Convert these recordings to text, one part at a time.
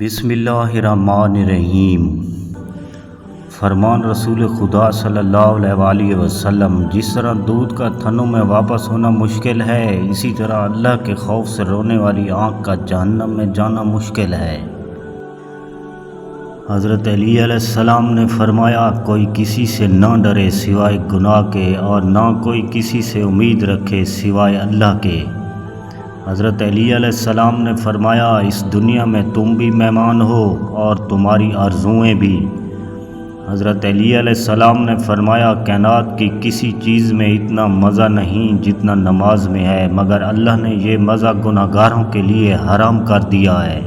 بسم اللہ الرحمن الرحیم۔ فرمان رسول خدا صلی اللہ علیہ وآلہ وسلم، جس طرح دودھ کا تھنوں میں واپس ہونا مشکل ہے، اسی طرح اللہ کے خوف سے رونے والی آنکھ کا جہنم میں جانا مشکل ہے۔ حضرت علی علیہ السلام نے فرمایا، کوئی کسی سے نہ ڈرے سوائے گناہ کے، اور نہ کوئی کسی سے امید رکھے سوائے اللہ کے۔ حضرت علی علیہ السلام نے فرمایا، اس دنیا میں تم بھی مہمان ہو اور تمہاری آرزوئیں بھی۔ حضرت علی علیہ السلام نے فرمایا، کائنات کی کسی چیز میں اتنا مزہ نہیں جتنا نماز میں ہے، مگر اللہ نے یہ مزہ گناہگاروں کے لیے حرام کر دیا ہے۔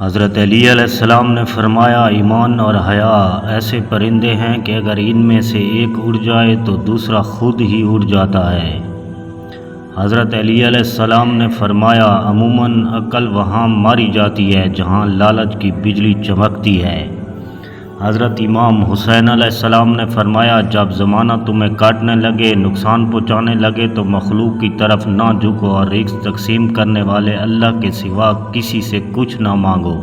حضرت علی علیہ السلام نے فرمایا، ایمان اور حیا ایسے پرندے ہیں کہ اگر ان میں سے ایک اڑ جائے تو دوسرا خود ہی اڑ جاتا ہے۔ حضرت علی علیہ السلام نے فرمایا، عموماً عقل وہاں ماری جاتی ہے جہاں لالچ کی بجلی چمکتی ہے۔ حضرت امام حسین علیہ السلام نے فرمایا، جب زمانہ تمہیں کاٹنے لگے، نقصان پہنچانے لگے تو مخلوق کی طرف نہ جھکو اور رزق تقسیم کرنے والے اللہ کے سوا کسی سے کچھ نہ مانگو۔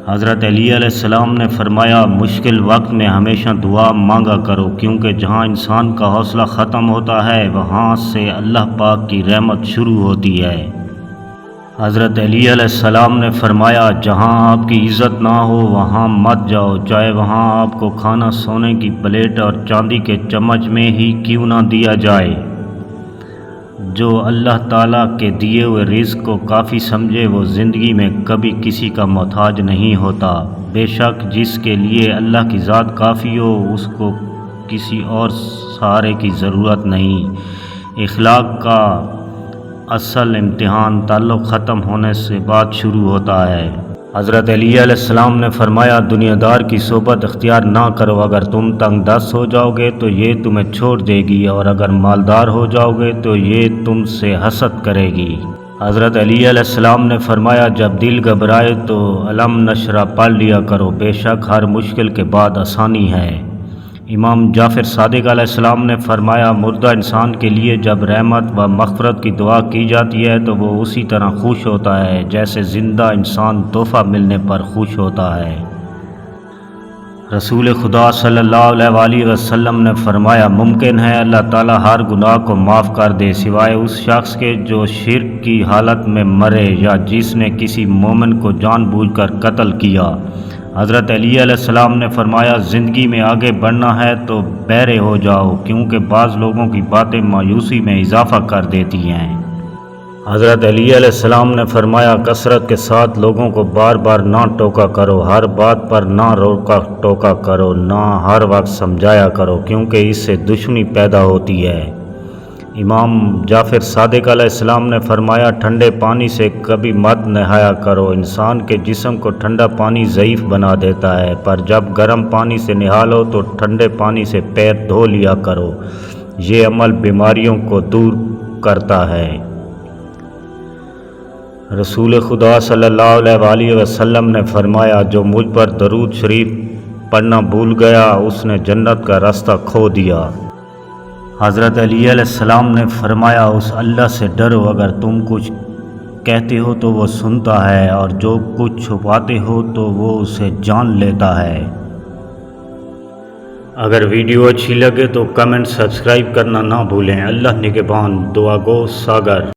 حضرت علی علیہ السلام نے فرمایا، مشکل وقت میں ہمیشہ دعا مانگا کرو، کیونکہ جہاں انسان کا حوصلہ ختم ہوتا ہے وہاں سے اللہ پاک کی رحمت شروع ہوتی ہے۔ حضرت علی علیہ السلام نے فرمایا، جہاں آپ کی عزت نہ ہو وہاں مت جاؤ، چاہے وہاں آپ کو کھانا سونے کی پلیٹ اور چاندی کے چمچ میں ہی کیوں نہ دیا جائے۔ جو اللہ تعالیٰ کے دیے ہوئے رزق کو کافی سمجھے وہ زندگی میں کبھی کسی کا محتاج نہیں ہوتا۔ بے شک جس کے لیے اللہ کی ذات کافی ہو اس کو کسی اور سہارے کی ضرورت نہیں۔ اخلاق کا اصل امتحان تعلق ختم ہونے سے بعد شروع ہوتا ہے۔ حضرت علی علیہ السلام نے فرمایا، دنیا دار کی صحبت اختیار نہ کرو، اگر تم تنگ دست ہو جاؤ گے تو یہ تمہیں چھوڑ دے گی، اور اگر مالدار ہو جاؤ گے تو یہ تم سے حسد کرے گی۔ حضرت علی علیہ السلام نے فرمایا، جب دل گھبرائے تو علم نشرہ پڑھ لیا کرو، بے شک ہر مشکل کے بعد آسانی ہے۔ امام جعفر صادق علیہ السلام نے فرمایا، مردہ انسان کے لیے جب رحمت و مغفرت کی دعا کی جاتی ہے تو وہ اسی طرح خوش ہوتا ہے جیسے زندہ انسان تحفہ ملنے پر خوش ہوتا ہے۔ رسول خدا صلی اللہ علیہ وآلہ وسلم نے فرمایا، ممکن ہے اللہ تعالیٰ ہر گناہ کو معاف کر دے سوائے اس شخص کے جو شرک کی حالت میں مرے یا جس نے کسی مومن کو جان بوجھ کر قتل کیا۔ حضرت علی علیہ السلام نے فرمایا، زندگی میں آگے بڑھنا ہے تو بہرے ہو جاؤ، کیونکہ بعض لوگوں کی باتیں مایوسی میں اضافہ کر دیتی ہیں۔ حضرت علی علیہ السلام نے فرمایا، کثرت کے ساتھ لوگوں کو بار بار نہ ٹوکا کرو، ہر بات پر نہ روکا ٹوکا کرو، نہ ہر وقت سمجھایا کرو، کیونکہ اس سے دشمنی پیدا ہوتی ہے۔ امام جعفر صادق علیہ السلام نے فرمایا، ٹھنڈے پانی سے کبھی مت نہایا کرو، انسان کے جسم کو ٹھنڈا پانی ضعیف بنا دیتا ہے، پر جب گرم پانی سے نہا لو تو ٹھنڈے پانی سے پیر دھو لیا کرو، یہ عمل بیماریوں کو دور کرتا ہے۔ رسول خدا صلی اللہ علیہ وآلہ وسلم نے فرمایا، جو مجھ پر درود شریف پڑھنا بھول گیا اس نے جنت کا راستہ کھو دیا۔ حضرت علی علیہ السلام نے فرمایا، اس اللہ سے ڈرو، اگر تم کچھ کہتے ہو تو وہ سنتا ہے، اور جو کچھ چھپاتے ہو تو وہ اسے جان لیتا ہے۔ اگر ویڈیو اچھی لگے تو کمنٹ سبسکرائب کرنا نہ بھولیں۔ اللہ نگہبان۔ دعا گو ساگر۔